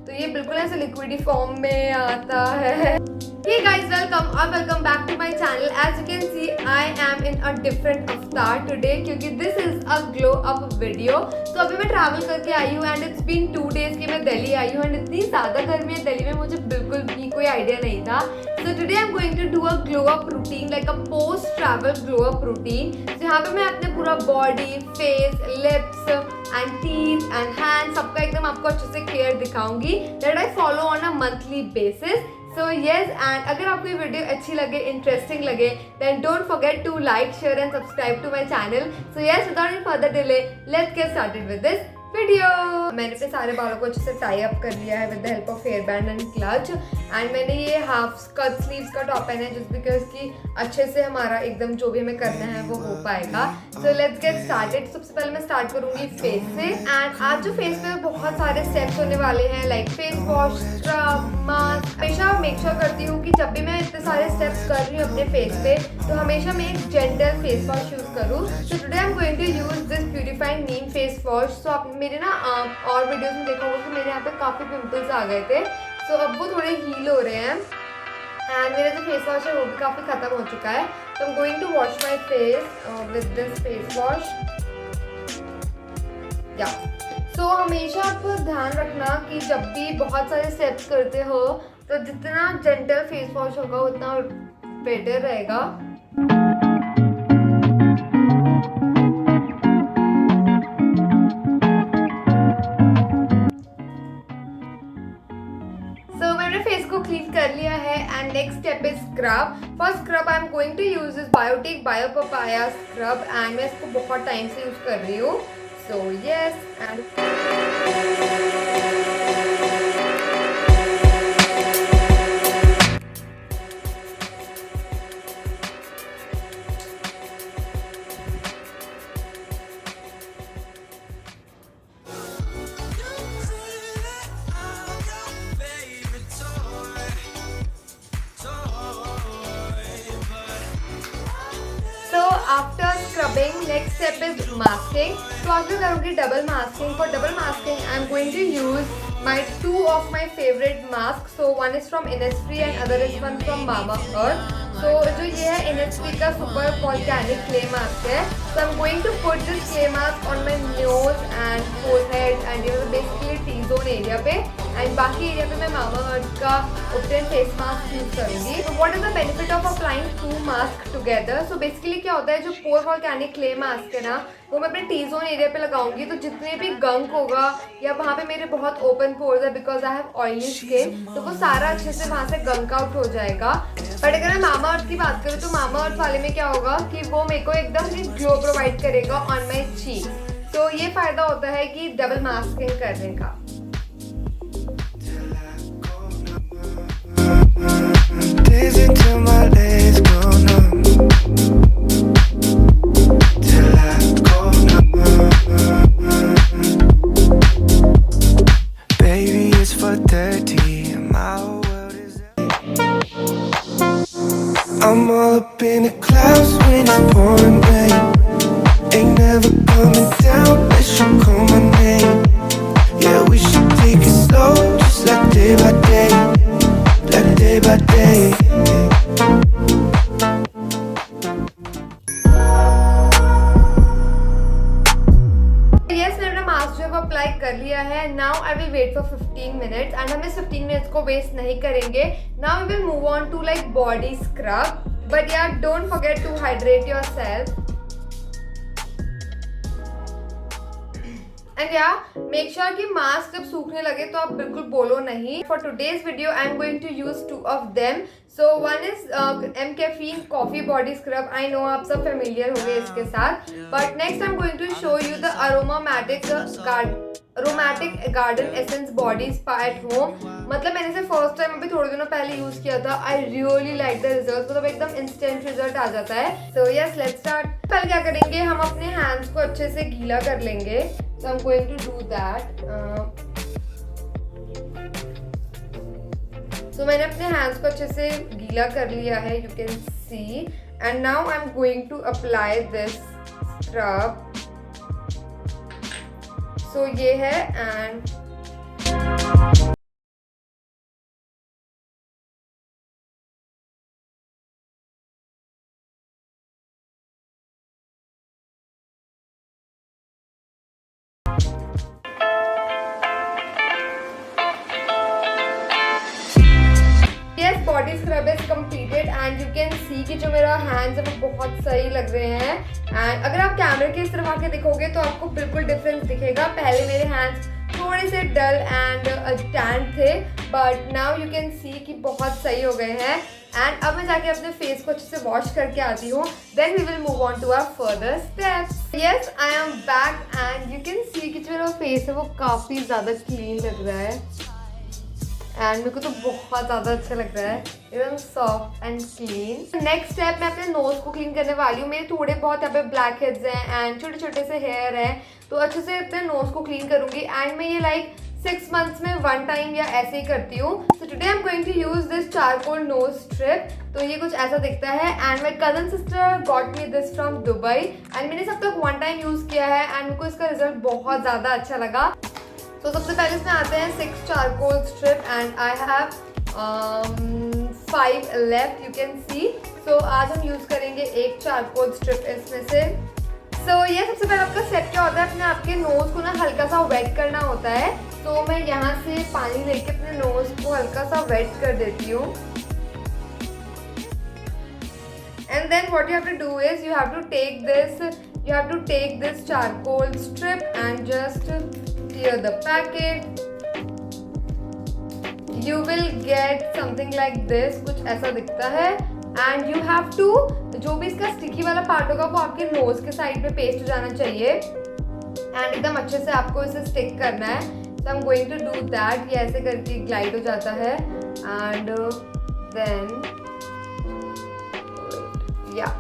तो ये बिल्कुल ऐसे लिक्विडी फॉर्म में आता है। Hey guys, welcome back to my channel. As you can see, I am in a different avatar today क्योंकि this is a glow up video. तो अभी मैं ट्रैवल करके आई हूँ and it's been 2 days कि मैं दिल्ली आई हूँ and इतनी ज़्यादा गर्मी है दिल्ली में, मुझे बिल्कुल भी कोई आइडिया नहीं था. So today I'm going to do a glow up routine, like a post travel glow up routine. तो यहाँ पे मैं अपने पूरा body, face, lips and teeth and hands सबका एकदम आपको अच्छे से केयर दिखाऊंगी that I follow on a monthly basis. So yes, and अगर आपको ये वीडियो अच्छी लगे, इंटरेस्टिंग लगे, then don't forget to like, share and subscribe to my channel. So yes, without any further delay, let's get started with this video. मैंने अपने सारे बालों को अच्छे से टाई अप कर लिया है with the help of hair band and clutch. And मैंने ये हाफ कट स्लीव्स का टॉप पहना है जस्ट बिकॉज कि अच्छे से हमारा एकदम जो भी हमें करना है वो हो पाएगा. So let's get started. सबसे पहले मैं स्टार्ट करूंगी फेस से. एंड आज जो फेस पे बहुत सारे स्टेप्स होने वाले हैं like face wash, scrub, mask. हमेशा मेक श्योर करती हूँ कि जब भी मैं इतने सारे स्टेप्स कर रही हूँ अपने फेस पे तो हमेशा मैं एक जेंटल फेस वॉश यूज करूँ. So today I am going to use this purifying neem face wash. So आप मेरे ना और वीडियोस में देखा होगा कि मेरे यहाँ पे काफ़ी पिंपल्स आ गए थे. सो अब वो थोड़े हील हो रहे हैं एंड मेरा जो फेस वॉश है वो भी काफ़ी ख़त्म हो चुका है. तो I am going to wash my face with this face wash. या सो हमेशा आप ध्यान रखना कि जब भी बहुत सारे स्टेप्स करते हो तो जितना जेंटल फेस वॉश होगा उतना बेटर रहेगा. फेस को क्लीन कर लिया है and next step is scrub. For scrub I am going to use this biotic bio papaya scrub and मैं इसको बहुत टाइम से यूज कर रही हूँ. So yes and after scrubbing next step is masking. तो आज मैं करूँगी double masking. For double masking I am going to use my two of my favorite masks. So one is from Innisfree and other is one from Mamaearth. So जो ये है Innisfree का super volcanic clay mask है. So I'm going to put this clay mask on my nose and forehead and basically T-zone area पे and बाकी area पे मैं Mamaearth का Obtain फेस मास्क यूज करूँगी. So what is the benefit of applying two masks together? So basically क्या होता है जो पोर वॉल्केनिक क्ले मास्क है ना वो मैं अपने T-zone एरिया पे लगाऊंगी तो जितने भी गंक होगा या वहाँ पे मेरे बहुत ओपन पोर्स है because I have oily skin तो वो सारा अच्छे से वहाँ से गंक आउट हो जाएगा. बट अगर मैं Mamaearth की बात करूँ तो Mamaearth वाले में क्या होगा कि वो मेरे को एकदम ही ग्लो प्रोवाइड करेगा ऑन माई चीक. तो ये फायदा होता है कि डबल मास्किंग करने का. I'm all up in the clouds when it's pouring rain. Ain't never coming down unless you call my name. Yeah, we should take it slow, just like day by day, like day by day. Apply कर लिया है. Now I will wait for 15 minutes and हम इस 15 minutes को waste नहीं करेंगे. Now we will move on to like body scrub. But यार don't forget to hydrate yourself and ya make sure कि मास्क जब सूखने लगे तो आप बिल्कुल बोलो नहीं. For today's video I am going to use two of them. So one is M caffeine coffee body scrub. I know आप सब फेमिलियर हो गए इसके साथ. But next I am going to show you the aromatic garden essence body spa at home. मतलब मैंने इसे first time अभी थोड़े दिनों पहले यूज किया था. आई रियली लाइक द रिजल्ट. मतलब एकदम इंस्टेंट रिजल्ट आ जाता है. सो यस लेट्स स्टार्ट. पहले क्या करेंगे हम अपने हैंड्स को अच्छे से गीला कर लेंगे. So I am going to do that. So मैंने अपने हैंड्स को अच्छे से गीला कर लिया है you can see. And now I am going to apply this scrub. So ये है and Yes, body scrub is completed and you can see कि जो मेरा hands है वो बहुत सही लग रहे हैं. And अगर आप कैमरे के इस तरफ आके देखोगे तो आपको बिल्कुल डिफरेंस दिखेगा. पहले मेरे hands थोड़े से डल एंड टैन थे, but now you can see कि बहुत सही हो गए हैं. एंड अब मैं जाके अपने फेस को अच्छे से वॉश करके आती हूँ. Then we will move on to our further steps. Yes, I am back and you can see कि जो मेरा फेस है वो काफ़ी ज़्यादा क्लीन लग रहा है. एंड मेरे को तो बहुत ज़्यादा अच्छा लग रहा है, एकदम soft and clean. Next step मैं अपने नोज़ को क्लीन करने वाली हूँ. मेरे थोड़े बहुत यहाँ पे ब्लैक हेड्स हैं एंड छोटे छोटे से हेयर हैं, तो अच्छे से अपने नोज़ को क्लीन करूँगी. एंड मैं ये लाइक 6 months में 1 time या ऐसे ही करती हूँ. So today I am going to use this charcoal nose strip. तो ये कुछ ऐसा दिखता है and my cousin sister got me this from Dubai and मैंने सब तक 1 time यूज़ किया है एंड मेरे को इसका रिजल्ट बहुत ज़्यादा अच्छा लगा. तो सबसे पहले इसमें आते हैं 6 charcoal strip and I have 5 left, you can see. So आज हम यूज़ करेंगे एक चारकोल स्ट्रिप इसमें से. सो ये सबसे पहले आपका स्टेप क्या होता है, अपने आपके नोज़ को ना हल्का सा वेट करना होता है. तो मैं यहाँ से पानी लेके अपने नोज़ को हल्का सा वेट कर देती हूँ. And then what you have to do is you have to take this charcoal strip and just clear the packet. You will get something like this, कुछ ऐसा दिखता है. And you have to, जो भी इसका स्टिकी वाला part होगा वो आपके नोज के साइड पे पेस्ट हो जाना चाहिए एंड एकदम अच्छे से आपको इसे स्टिक करना है. So I'm going to do that. ये ऐसे करके ग्लाइड हो जाता है एंड देन या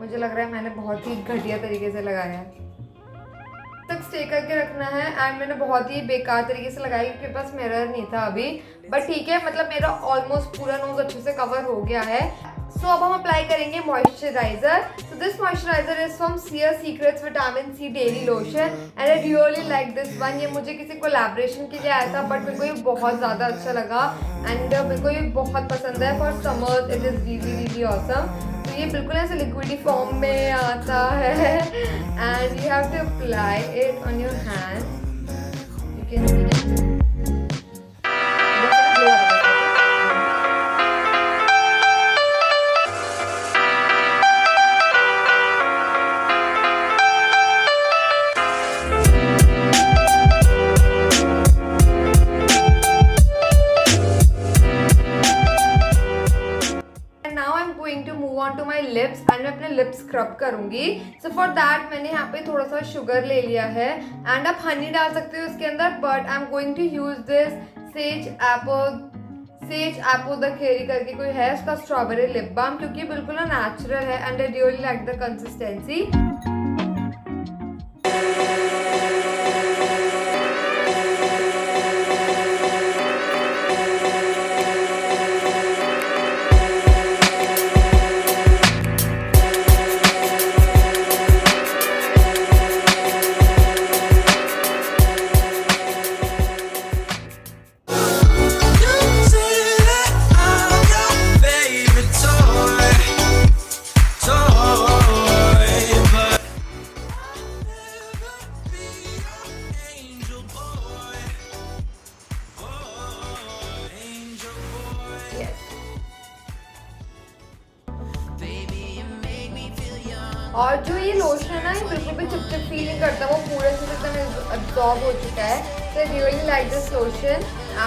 मुझे लग रहा है मैंने बहुत ही घटिया तरीके से लगाया है. तक स्टे करके रखना है एंड मैंने बहुत ही बेकार तरीके से लगाई क्योंकि मेरे पास मिरर नहीं था अभी, बट ठीक है, मतलब मेरा ऑलमोस्ट पूरा नोज अच्छे से कवर हो गया है. सो अब हम अप्लाई करेंगे moisturiser. So this moisturiser is from sheer secrets vitamin C daily lotion and I really like this one. ये मुझे किसी कोलैबोरेशन के लिए आया था बट मेरे को ये बहुत ज़्यादा अच्छा लगा एंड मेरे को ये बहुत पसंद है. For summers it is really really awesome. तो ये बिल्कुल ऐसे लिक्विडी फॉर्म में आता है and you have to apply it on your hand. You can see to my lips and मैं अपने लिप्स स्क्रब करूंगी. सो फॉर दैट मैंने यहाँ पे थोड़ा सा शुगर ले लिया है एंड आप हनी डाल सकते हो इसके अंदर, but I am going to use this Sage Apothecary करके कोई है, उसका स्ट्रॉबेरी लिप बाम, क्योंकि बिल्कुल ना नेचुरल है and I really like the consistency. और जो ये लोशन है ना, ये बिल्कुल भी चिपचिप फील नहीं करता, वो पूरे से एकदम एब्जॉर्ब हो चुका है. So I really like this lotion.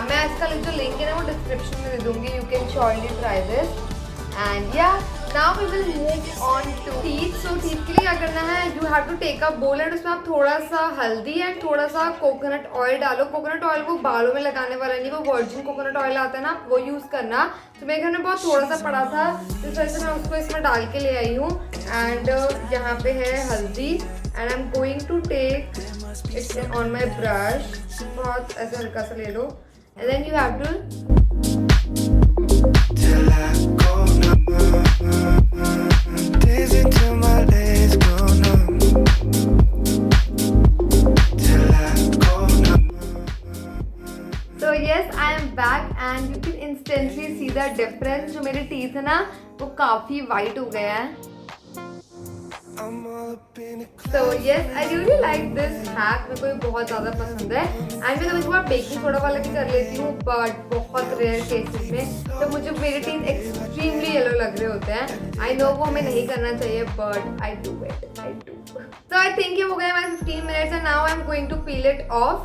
मैं इसका जो लिंक है ना वो डिस्क्रिप्शन में दे दूंगी. You can surely try this. And ya now we will move on to teeth. So teeth के लिए क्या करना है, you have to take a bowl and उसमें आप थोड़ा सा हल्दी एंड थोड़ा सा कोकोनट ऑयल डालो. कोकोनट ऑयल वो बालों में लगाने वाला नहीं, वो वर्जिन कोकोनट ऑयल आता है ना, वो यूज़ करना. तो मेरे घर में बहुत थोड़ा सा पड़ा था, तो इस वजह से मैं उसको इसमें डाल के ले आई हूँ. एंड यहाँ पे है हल्दी and I am going to take it on my brush. बहुत ऐसे हल्का सा ले लो and then you have to dancing till my legs go numb, till I go numb. So yes, I am back and you can instantly see the difference. जो मेरे teeth है ना वो काफ़ी white हो गया है. I'm all up in the So clouds. yes, I really like this hack. मेरे को ये बहुत ज़्यादा पसंद है एंड मैं कभी कभार बेकिंग सोडा वाला भी कर लेती हूँ बट बहुत रेयर केसेस में जब मुझे मेरे टीथ एक्सट्रीमली येलो लग रहे होते हैं. आई नो वो हमें नहीं करना चाहिए but I do it. So I think ये हो गया हमारे 15 minutes and now I'm going to peel it off.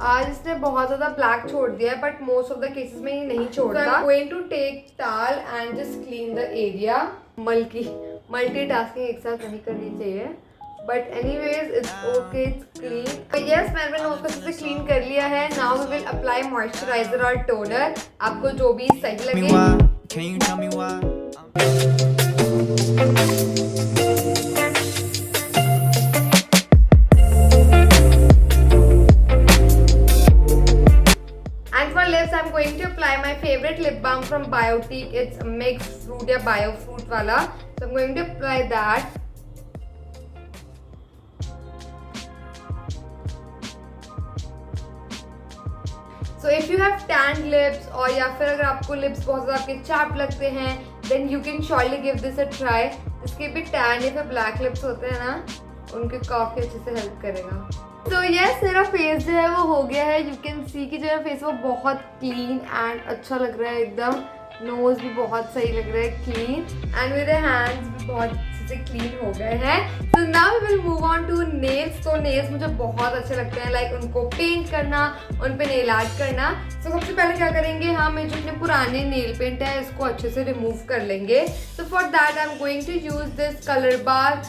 आज इसने बहुत ज्यादा ब्लैक छोड़ दिया है but most of the cases में ये नहीं छोड़ता. So I'm going to take towel and just clean the area. Multitasking एक साथ नहीं करनी चाहिए but anyways it's okay, it's clean. Yes, मैंने नोज को अच्छे से क्लीन कर लिया है. Now we will apply moisturiser और टोनर. आपको जो भी सही लगे. Can you tell me why? And for lips, I'm going to apply my favorite lip balm from Biotique. It's mixed fruit या bio fruit वाला. So I'm going to apply that. So if you have tanned lips और या फिर अगर आपको lips बहुत ज़्यादा आपके chapped लगते हैं then you can surely give this a try. इसके भी tan या फिर black lips होते हैं ना, उनके काफ़ी अच्छे से हेल्प करेगा. तो यस, मेरा फेस जो है वो हो गया है. यू कैन सी कि जो मेरा फेस वो बहुत क्लीन एंड अच्छा लग रहा है एकदम. नोज भी बहुत सही लग रहा है, क्लीन. एंड मेरे हैंड्स भी बहुत अच्छे से क्लीन हो गए हैं. So now we will move on to nails. तो नेल्स मुझे बहुत अच्छे लगते हैं, लाइक उनको पेंट करना, उन पे नेल आर्ट करना. तो सबसे पहले क्या करेंगे, हम जो अपने पुराने नेल पेंट है इसको अच्छे से रिमूव कर लेंगे. तो for that I am going to use this colour bar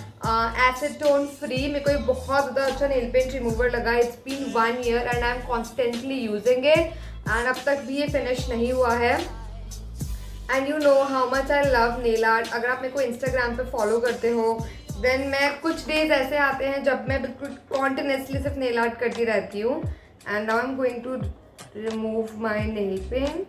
acetone free. मेरे को ये बहुत ज़्यादा अच्छा नेल पेंट रिमूवर लगा. It's been 1 year and I am constantly using it and अब तक भी ये फिनिश नहीं हुआ है. And you know how much I love nail art. अगर आप मेरे को इंस्टाग्राम पे फॉलो करते हो देन मैं कुछ डेज ऐसे आते हैं जब मैं बिल्कुल कॉन्टिन्यूसली सिर्फ नेल आर्ट करती रहती हूँ. And now I am going to remove my nail paint.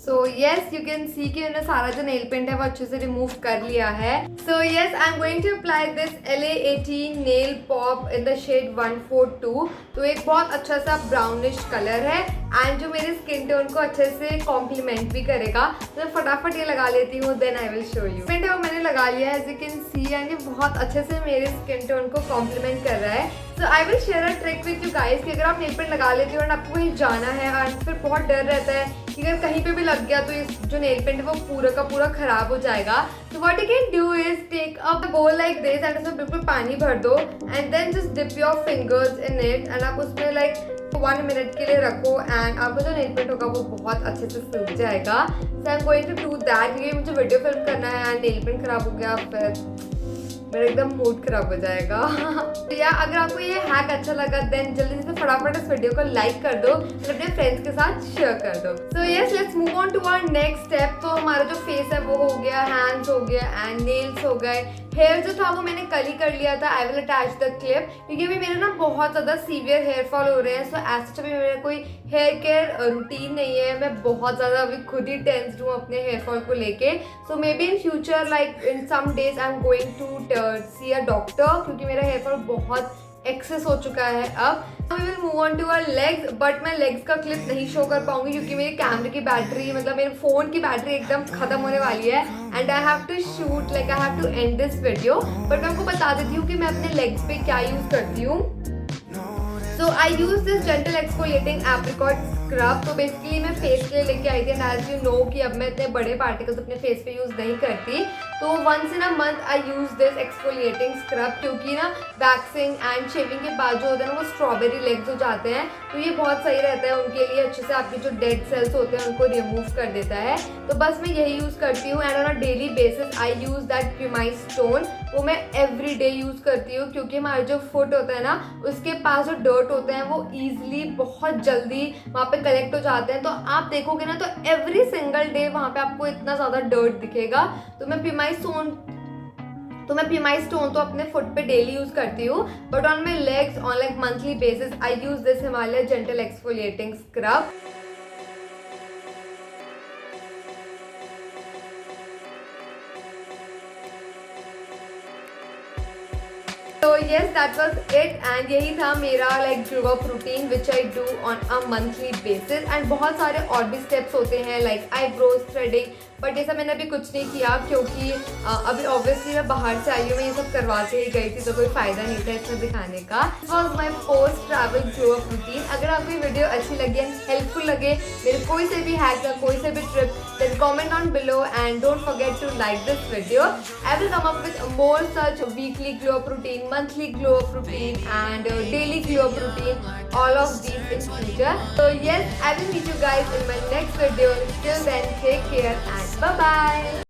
So yes, you can see कि मैंने सारा जो नेल पेंट है वो अच्छे से रिमूव कर लिया है. So yes, I am going to apply this LA18 nail pop in the shade 142. तो एक बहुत अच्छा सा ब्राउनिश कलर है एंड जो मेरे स्किन टोन को अच्छे से कॉम्प्लीमेंट भी करेगा. तो मैं फटाफट ये लगा लेती हूँ, then I will show you. Paint है वो मैंने लगा लिया है, as you can see, and ये बहुत अच्छे से मेरे स्किन टोन को कॉम्प्लीमेंट कर रहा है. So I will share a trick with you guys कि अगर आप नेल पेंट लगा लेते हो और आपको कहीं जाना है और फिर बहुत डर रहता है कि अगर कहीं पे भी लग गया तो इस जो नेल पेंट है वो पूरा का पूरा खराब हो जाएगा. तो what you can do is take a bowl like this and उसमें बिल्कुल पानी भर दो and then just dip your fingers in it and आप उसमें लाइक 1 minute के लिए रखो एंड आपका जो नेल पेंट होगा वो बहुत अच्छे से सूख जाएगा. So I am going to do that क्योंकि मुझे वीडियो फिल्म करना है एंड नेल पेंट खराब हो गया फिर मेरा एकदम मूड खराब हो जाएगा. तो या अगर आपको ये हैक अच्छा लगा देन जल्दी से फटाफट इस वीडियो को लाइक कर दो और अपने फ्रेंड्स के साथ शेयर कर दो. So yes, let's move on to our next step. तो हमारा जो फेस है वो हो गया, हैंड्स हो गया एंड नेल्स हो गए. हेयर जो था वो मैंने कल ही कर लिया था. I will attach the clip क्योंकि अभी मेरे ना बहुत ज़्यादा सीवियर हेयर फॉल हो रहे हैं. सो एज अभी मेरा कोई हेयर केयर रूटीन नहीं है. मैं बहुत ज़्यादा अभी खुद ही टेंस्ड हूँ अपने हेयर फॉल को लेके. So maybe in future like in some days I am going to see a doctor क्योंकि मेरा हेयर फॉल बहुत एक्सेस हो चुका है. अब we will move on to our legs but मैं लेग्स का क्लिप नहीं शो कर पाऊंगी क्योंकि मेरे कैमरे की बैटरी मतलब मेरे फ़ोन की बैटरी एकदम ख़त्म होने वाली है and I have to shoot like I have to end this video. But मैं आपको बता देती हूँ कि मैं अपने लेग्स पे क्या यूज़ करती हूँ. So I use this gentle exfoliating apricot scrub. तो बेसिकली मैं फेस के लिए लेके आई थी एंड एज यू नो कि अब मैं इतने बड़े पार्टिकल्स अपने फेस पे यूज़ नहीं करती. तो once in a month I use this exfoliating scrub क्योंकि ना वैक्सिंग एंड शेविंग के बाद जो होते हैं ना वो स्ट्रॉबेरी लेग्स हो जाते हैं. तो ये बहुत सही रहता है उनके लिए, अच्छे से आपके जो डेड सेल्स होते हैं उनको रिमूव कर देता है. तो बस मैं यही यूज़ करती हूँ and on a daily basis I use that premise stone. वो मैं एवरी डे यूज़ करती हूँ क्योंकि हमारा जो फुट होता है ना उसके पास जो डर्ट होते हैं वो ईजिली बहुत जल्दी वहाँ पे कलेक्ट हो जाते हैं. तो आप देखोगे ना तो एवरी सिंगल डे वहाँ पे आपको इतना ज़्यादा डर्ट दिखेगा. तो मैं प्रीमाइज स्टोन तो अपने फुट पे डेली यूज़ करती हूँ but on my legs on like monthly basis I use this Himalaya gentle exfoliating scrub. So yes, that was it and यही था मेरा like glow up routine which I do on a monthly basis and बहुत सारे और भी steps होते हैं like eyebrows, threading, but ये सब मैंने अभी कुछ नहीं किया क्योंकि अभी ऑब्वियसली मैं बाहर से आई हूँ, मैं ये सब करवाते ही गई थी तो कोई फ़ायदा नहीं था इसमें दिखाने का. This was my post travel glow up routine. अगर आपको ये वीडियो अच्छी लगी एंड हेल्पफुल लगे मेरे कोई से भी हैक या कोई से भी trip, then comment on below and don't forget to like this video. I will come up with more such weekly glow up routine, monthly glow up routine and daily glow up routine, all of these in future. So yes, I will meet you guys in my next video. Till then, take care and bye bye.